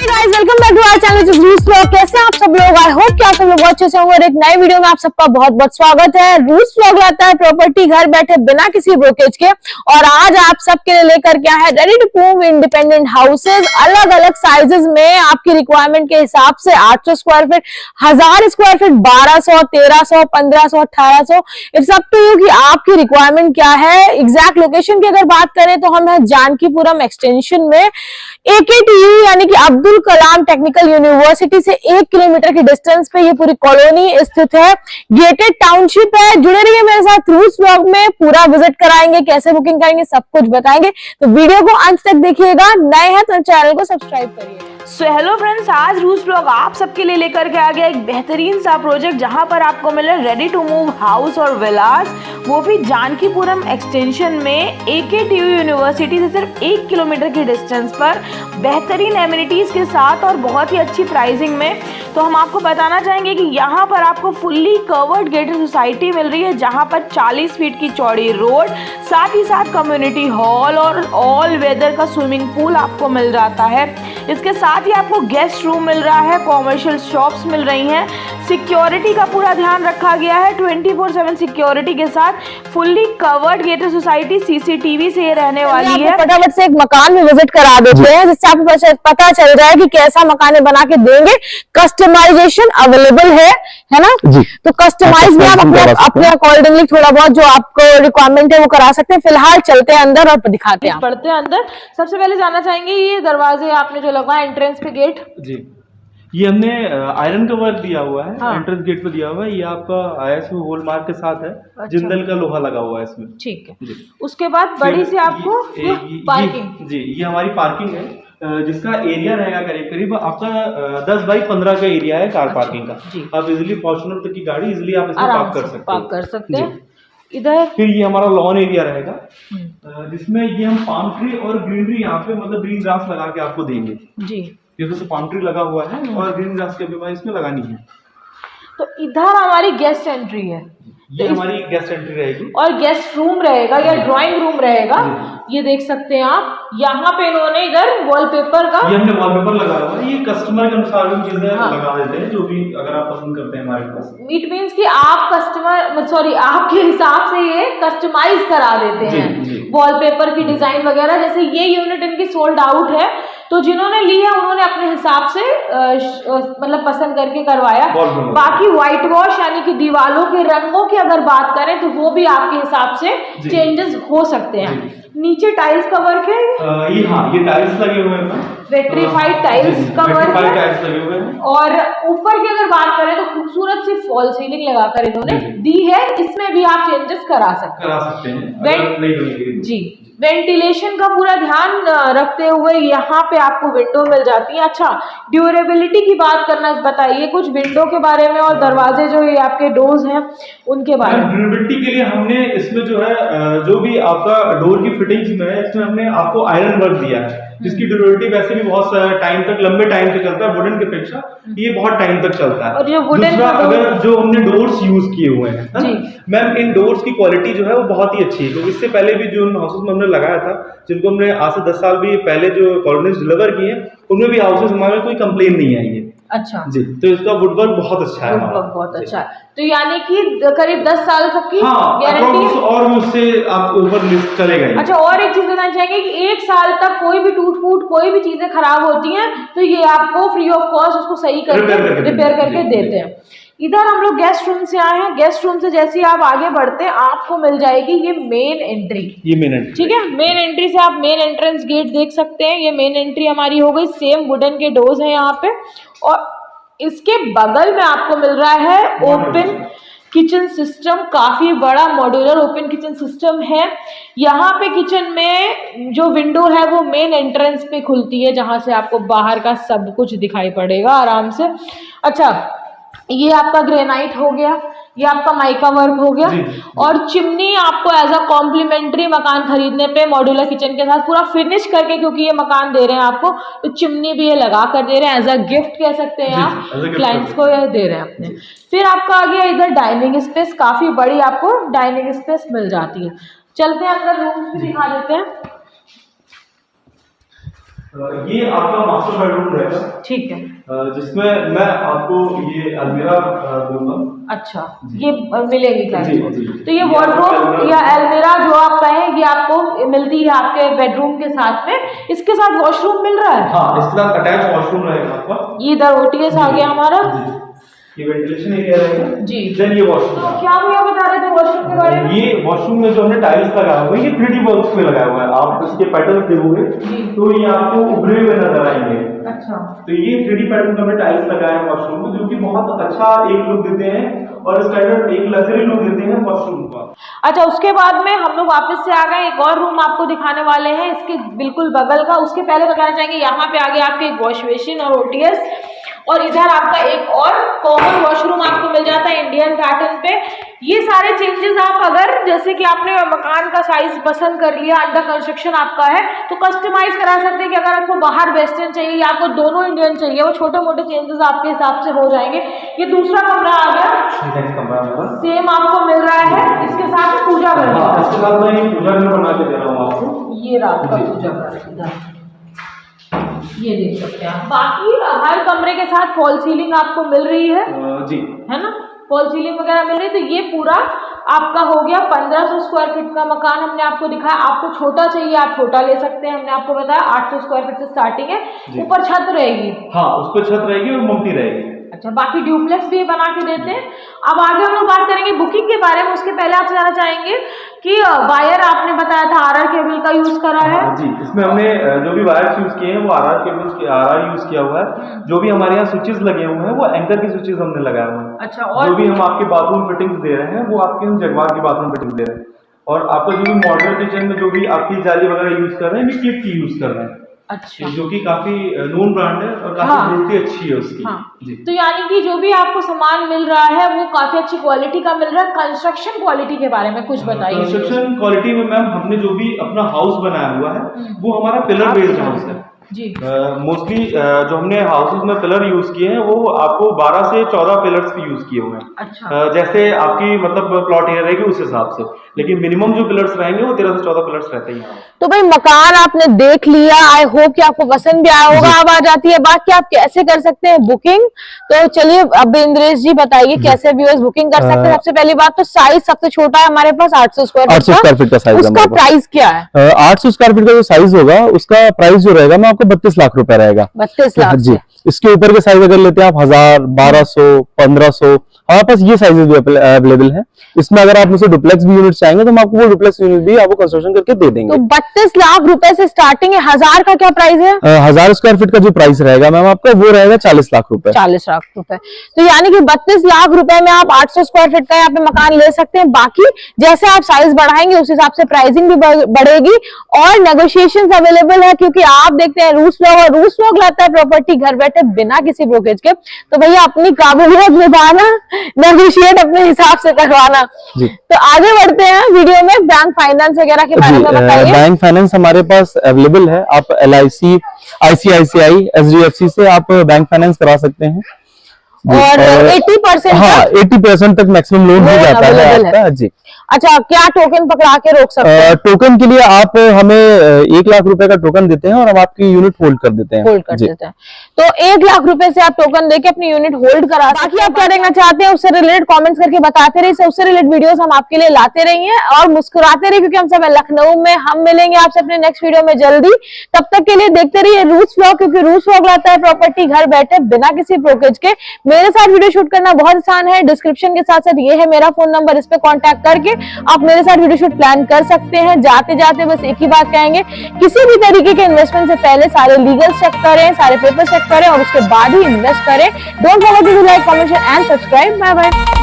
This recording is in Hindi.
Guys, welcome back to our channel रूस व्लॉग। कैसे हैं आप सब लोग? आई होप कि आप सब लोग बहुत अच्छे से होंगे और एक नए वीडियो में आप सबका बहुत बहुत स्वागत है। रूस व्लॉग लाता है प्रॉपर्टी घर बैठे बिना किसी ब्रोकेज के, और आज आप सबके लिए लेकर के आए हैं ready to move independent houses, अलग अलग साइजेस में आपकी रिक्वायरमेंट के हिसाब से 800 square feet, 1000 square feet, 1200, 1300, 1500, 1800। It's up to you कि आपकी रिक्वायरमेंट क्या है। एग्जैक्ट लोकेशन की अगर बात करें तो हम जानकीपुरम एक्सटेंशन में AKTU यानी कि अब्दुल कलाम टेक्निकल यूनिवर्सिटी से 1 किलोमीटर की डिस्टेंस पे ये पूरी कॉलोनी स्थित है। गेटेड टाउनशिप है। जुड़े रहिए मेरे साथ रूस व्लॉग में, पूरा विजिट कराएंगे, कैसे बुकिंग करेंगे सब कुछ बताएंगे, तो वीडियो को अंत तक देखिएगा। नए हैं तो चैनल को सब्सक्राइब करिए। सो हेलो फ्रेंड्स, आज रूस व्लॉग आप सबके लिए लेकर के आ गया एक बेहतरीन सा प्रोजेक्ट जहां पर आपको मिले रेडी टू मूव हाउस और विलास, वो भी जानकीपुरम एक्सटेंशन में AKTU यूनिवर्सिटी से सिर्फ 1 किलोमीटर की डिस्टेंस पर, बेहतरीन एमिनिटीज के साथ और बहुत ही अच्छी प्राइसिंग में। तो हम आपको बताना चाहेंगे कि यहाँ पर आपको फुल्ली कवर्ड गेटेड सोसाइटी मिल रही है, जहाँ पर 40 फीट की चौड़ी रोड, साथ ही साथ कम्युनिटी हॉल और ऑल वेदर का स्विमिंग पूल आपको मिल जाता है। इसके साथ ही आपको गेस्ट रूम मिल रहा है, कॉमर्शियल शॉप्स मिल रही हैं, सिक्योरिटी का पूरा ध्यान रखा गया है 24/7 सिक्योरिटी के साथ। Fully covered gated society, CCTV से ये रहने वाली है। फटाफट से एक मकान में विजिट करा देते हैं जिससे आपको पता चल रहा है कि कैसा मकान बना के देंगे। कस्टमाइजेशन अवेलेबल है ना जी। तो कस्टमाइज भी आप अपने अकॉर्डिंगली थोड़ा बहुत जो आपको रिक्वायरमेंट है वो करा सकते हैं। फिलहाल चलते हैं अंदर और दिखाते हैं, पढ़ते हैं अंदर। सबसे पहले जानना चाहेंगे ये दरवाजे आपने जो लगवाया एंट्रेंस पे गेट जी, ये हमने आयरन का वर्क दिया हुआ है। हाँ। एंट्रेंस गेट पे दिया हुआ है। ये आपका ISO हॉल मार्क के साथ है। अच्छा। जिंदल का लोहा लगा हुआ है इसमें। ठीक है। उसके बाद बड़ी सी आपको पार्किंग जी, ये हमारी पार्किंग है जिसका एरिया रहेगा करीब करीब आपका 10 बाई 15 का एरिया है कार पार्किंग का। आप इजिली फॉर्च्यूनर तक की गाड़ी इजिली आप इसमें पार्क कर सकते हैं। इधर फिर ये हमारा लॉन एरिया रहेगा जिसमें ये हम पाम ट्री और ग्रीनरी यहाँ पे मतलब ग्रीन ग्रास लगा के आपको देंगे जी। ये तो पाम ट्री लगा हुआ है और ग्रीन ग्रास की भी इसमें लगानी है। तो इधर हमारी गेस्ट एंट्री है, ये हमारी गेस्ट एंट्री रहेगी और गेस्ट रूम रहेगा या ड्राइंग रूम रहेगा। ये देख सकते हैं आप, यहाँ पे इन्होंने इधर वॉलपेपर का ये हमने वॉलपेपर लगा हुआ है। ये कस्टमर के अनुसार भी चीजें लगा देते हैं जो भी अगर आप पसंद करते हैं हमारे पास। इट मींस कि आप आपके हिसाब से ये कस्टमाइज करा देते हैं वॉलपेपर की डिजाइन वगैरह। जैसे ये यूनिट इनकी सोल्ड आउट है, तो जिन्होंने ली है उन्होंने अपने हिसाब से मतलब पसंद करके करवाया। बाकी व्हाइट वॉश यानी कि दीवालों के रंगों की अगर बात करें तो वो भी आपके हिसाब से चेंजेस हो सकते हैं। नीचे टाइल्स का वर्क है ये टाइल्स लगे हुए हैं, वेट्रीफाइड टाइल्स का वर्क है। और ऊपर की अगर बात करें तो खूबसूरत सी फॉल सीलिंग लगाकर इन्होंने दी है। इसमें भी आप चेंजेस करा सकते हैं जी। वेंटिलेशन का पूरा ध्यान रखते हुए यहाँ पे आपको विंडो मिल जाती है। अच्छा, ड्यूरेबिलिटी की बात करना बताइए कुछ विंडो के बारे में और दरवाजे जो ये आपके डोर्स हैं उनके बारे में। ड्यूरेबिलिटी के लिए हमने इसमें जो है जो भी आपका डोर की फिटिंग्स में है इसमें हमने आपको आयरन वर्क दिया है जिसकी ड्यूरेबिलिटी वैसे भी बहुत टाइम तक, लंबे टाइम तक चलता है। वुडन की अपेक्षा ये बहुत टाइम तक चलता है। और दूसरा, अगर जो हमने डोर्स यूज किए हुए हैं मैम, इन डोर्स की क्वालिटी जो है वो बहुत ही अच्छी है। क्योंकि इससे पहले भी जो हाउसेस में हमने लगाया था, जिनको हमने आज से 10 साल भी पहले जो कॉलोनीज डिलीवर किए उनमें भी हाउसेस हमारे कोई कंप्लेन नहीं आई है। अच्छा जी, तो इसका वुडवर्क बहुत अच्छा है, बहुत अच्छा है। तो यानी कि करीब 10 साल तक की गारंटी है और उससे आप ऊपर लिस्ट चलेगा। अच्छा, और एक चीज बताना चाहेंगे कि 1 साल तक कोई भी टूट फूट कोई भी चीजें खराब होती हैं तो ये आपको फ्री ऑफ कॉस्ट उसको सही करके रिपेयर करके देते हैं। इधर हम लोग गेस्ट रूम से आए हैं। गेस्ट रूम से जैसे आप आगे बढ़ते हैं आपको मिल जाएगी ये मेन एंट्री। ठीक है, मेन एंट्री से आप मेन एंट्रेंस गेट देख सकते हैं। ये मेन एंट्री हमारी हो गई। सेम वुडन के डोर्स हैं यहाँ पे, और इसके बगल में आपको मिल रहा है ओपन किचन सिस्टम। काफी बड़ा मॉड्यूलर ओपन किचन सिस्टम है। यहाँ पे किचन में जो विंडो है वो मेन एंट्रेंस पे खुलती है, जहां से आपको बाहर का सब कुछ दिखाई पड़ेगा आराम से। अच्छा, ये आपका ग्रेनाइट हो गया, ये आपका माइका वर्क हो गया, और चिमनी आपको एज अ कॉम्प्लीमेंट्री मकान खरीदने पे मॉड्यूलर किचन के साथ पूरा फिनिश करके, क्योंकि ये मकान दे रहे हैं आपको, तो चिमनी भी ये लगा कर दे रहे हैं। एज अ गिफ्ट कह सकते हैं आप, क्लाइंट्स को ये दे रहे हैं अपने। फिर आपका आ गया इधर डाइनिंग स्पेस, काफी बड़ी आपको डाइनिंग स्पेस मिल जाती है। चलते हैं अंदर, रूम भी दिखा देते हैं। ये आपका मास्टर बेडरूम रहेगा। ठीक है। जिसमें मैं आपको ये अलमीरा दूंगा। अच्छा, ये मिलेगी क्या? जी, जी। तो ये वार्डरोब या अलमीरा जो आप कहें ये आपको मिलती है आपके बेडरूम के साथ में, इसके साथ वॉशरूम मिल रहा है? हाँ, इसके साथ अटैच वॉशरूम रहेगा आपका। ये इधर ओटीएस आ गया हमारा। ये वेंटिलेशन एरिया रहेगा जी। देन ये वॉशरूम। तो क्या भैया बता रहे थे वॉशरूम के बारे में? ये वॉशरूम में जो हमने टाइल्स लगाया हुआ है ये 3D बॉक्स में लगाया हुआ है। आप इसके पैटर्न देखोगे तो ये आपको उभरे हुए नजर आएंगे। अच्छा। तो ये 3D पैटर्न का हमने टाइल्स लगाया है वॉशरूम में, जो कि बहुत अच्छा एक लुक देते हैं और स्टैंडर्ड एक लग्जरी लुक देते हैं वॉशरूम का। अच्छा, उसके बाद में हम लोग वापस से आ गए, एक और रूम आपको दिखाने वाले हैं इसके बिल्कुल बगल का। उसके पहले बताना चाहेंगे यहाँ पे आगे आपके एक वॉश बेसिन और ओटीएस, और इधर आपका एक और कॉमन वॉशरूम आपको मिल जाता है इंडियन पैटर्न पे। ये सारे चेंजेस आप अगर जैसे कि आपने मकान का साइज पसंद कर लिया, अंडर कंस्ट्रक्शन आपका है, तो कस्टमाइज करा सकते हैं कि अगर आपको बाहर वेस्टर्न चाहिए या आपको दोनों इंडियन चाहिए, वो छोटे मोटे चेंजेस आपके हिसाब से हो जाएंगे। ये दूसरा कमरा आ गया, सेम आपको मिल रहा है, इसके साथ पूजा घर, इसके साथ मैं पूजा घर बना के दे रहा हूँ आपको। ये रात का पूजा घर, ये देख सकते हैं आप। बाकी हर कमरे के साथ फॉल सीलिंग आपको मिल रही है जी, है ना, फॉल सीलिंग वगैरह मिल रही है। तो ये पूरा आपका हो गया 1500 स्क्वायर फीट का मकान हमने आपको दिखाया। आपको छोटा चाहिए आप छोटा ले सकते हैं, हमने आपको बताया 800 स्क्वायर फीट से स्टार्टिंग है। ऊपर छत रहेगी, हाँ उस पर छत रहेगी और मल्टी रहेगी। अच्छा, बाकी ड्यूप्लेक्स भी बना के देते हैं। अब आगे हम लोग बात करेंगे बुकिंग के बारे में। उसके पहले आपसे जानना चाहेंगे कि वायर आपने बताया था आरआर केबल का यूज करा है। जी, इसमें हमने जो भी वायर्स यूज किए हैं वो आरआर केबल्स के आरआर यूज किया हुआ है। जो भी हमारे यहाँ स्विचेस लगे हुए हैं वो एंकर के स्विचेस हमने लगाए हुए हैं। अच्छा, और जो भी हम आपके बाथरूम फिटिंग्स दे रहे हैं वो आपके हम जगवार की बाथरूम फिटिंग्स दे रहे हैं। और आपका जो भी मॉडर्न किचन में जो भी आपकी जाली वगैरह यूज कर रहे हैं क्लिप की यूज कर रहे हैं। अच्छा, जो कि काफी नोन ब्रांड है और काफी क्वालिटी अच्छी है उसकी। जी। तो यानी कि जो भी आपको सामान मिल रहा है वो काफी अच्छी क्वालिटी का मिल रहा है। कंस्ट्रक्शन क्वालिटी के बारे में कुछ बताइए। कंस्ट्रक्शन क्वालिटी में मैम हमने जो भी अपना हाउस बनाया हुआ है वो हमारा पिलर बेस्ड हाउस है जी। मोस्टली जो हमने हाउसेस में पिलर यूज किए हैं वो आपको 12 से 14 पिलर्स भी यूज किए हुए हैं। अच्छा। जैसे आपकी मतलब प्लॉट एरिया रहेगी उस हिसाब से, लेकिन मिनिमम जो पिलर्स रहेंगे वो 13 से 14 पिलर्स रहते हैं। तो भाई मकान आपने देख लिया, आई होप कि आपको पसंद भी आया होगा। अब आ जाती है बात कि आप कैसे कर सकते हैं बुकिंग। तो चलिए अब इंद्रेश जी बताइए कैसे व्यूअर्स बुकिंग कर सकते हैं। सबसे पहली बात तो साइज सबसे छोटा है हमारे पास 800 स्क्वायर फीट का साइज। उसका प्राइस क्या है? 800 स्क्वायर फीट का जो साइज होगा उसका प्राइस जो रहेगा मैं आपको 32 लाख रुपए रहेगा। 32 लाख जी। इसके ऊपर के साइज अगर लेते हैं आप 1000, 1200, 1500, हमारे पास ये साइजेस भी अवेलेबल है। इसमें अगर आप मुझसे डुप्लेक्स भी यूनिट चाहेंगे तो हम आपको वो डुप्लेक्स यूनिट भी आपको कंस्ट्रक्शन करके दे देंगे। तो 32 लाख रुपए से स्टार्टिंग है। 1000 का क्या प्राइस है? 1000 स्क्वायर फीट का जो प्राइस रहेगा मैम आपका वो रहेगा 40 लाख रुपए। 40 लाख रुपए। तो यानी कि 32 लाख रुपए में आप 800 स्क्वायर फीट का यहाँ पे मकान ले सकते हैं। बाकी जैसे आप साइज बढ़ाएंगे उस हिसाब से प्राइसिंग भी बढ़ेगी और नेगोशिएशंस अवेलेबल है, क्योंकि आप देखते हैं रूस लोग लाता है प्रॉपर्टी घर बैठे बिना किसी ब्रोकरेज के। तो भैया अपनी काबिलियत निभाना, नेगोशिएट अपने हिसाब से करवाना। तो आगे बढ़ते हैं वीडियो में। बैंक फाइनेंस वगैरह के बारे में बताइए। बैंक फाइनेंस हमारे पास अवेलेबल है। आप LIC, ICICI, SDFC से आप बैंक फाइनेंस करा सकते हैं और 80% हाँ 80% तक मैक्सिमम लोन हो जाता है आपका। जी। अच्छा, क्या टोकन पकड़ा के रोक सकते हैं? टोकन के लिए आप हमें 1 लाख रुपए का टोकन देते हैं और हम आपकी यूनिट होल्ड कर देते हैं। देते हैं। तो 1 लाख रुपए से आप टोकन देके अपनी यूनिट होल्ड करा। बाकी आप क्या देखना चाहते हैं उससे रिलेटेड कमेंट्स करके बताते रहिए। उससे रिलेटेड वीडियोस हम आपके लिए लाते रहेंगे और मुस्कुराते रहिए, क्योंकि हम सब लखनऊ में। हम मिलेंगे आपसे अपने नेक्स्ट वीडियो में जल्दी। तब तक के लिए देखते रहिए रूट्स व्लॉग, क्योंकि रूट्स व्लॉग लाता है प्रॉपर्टी घर बैठे बिना किसी ब्रोकरेज के। मेरे साथ वीडियो शूट करना बहुत आसान है। डिस्क्रिप्शन के साथ साथ ये है मेरा फोन नंबर, इस पे कांटेक्ट करके आप मेरे साथ वीडियो शूट प्लान कर सकते हैं। जाते जाते बस एक ही बात कहेंगे, किसी भी तरीके के इन्वेस्टमेंट से पहले सारे लीगल चेक करें, सारे पेपर चेक करें और उसके बाद ही इन्वेस्ट करें। Don't forget to like, comment and subscribe. Bye bye.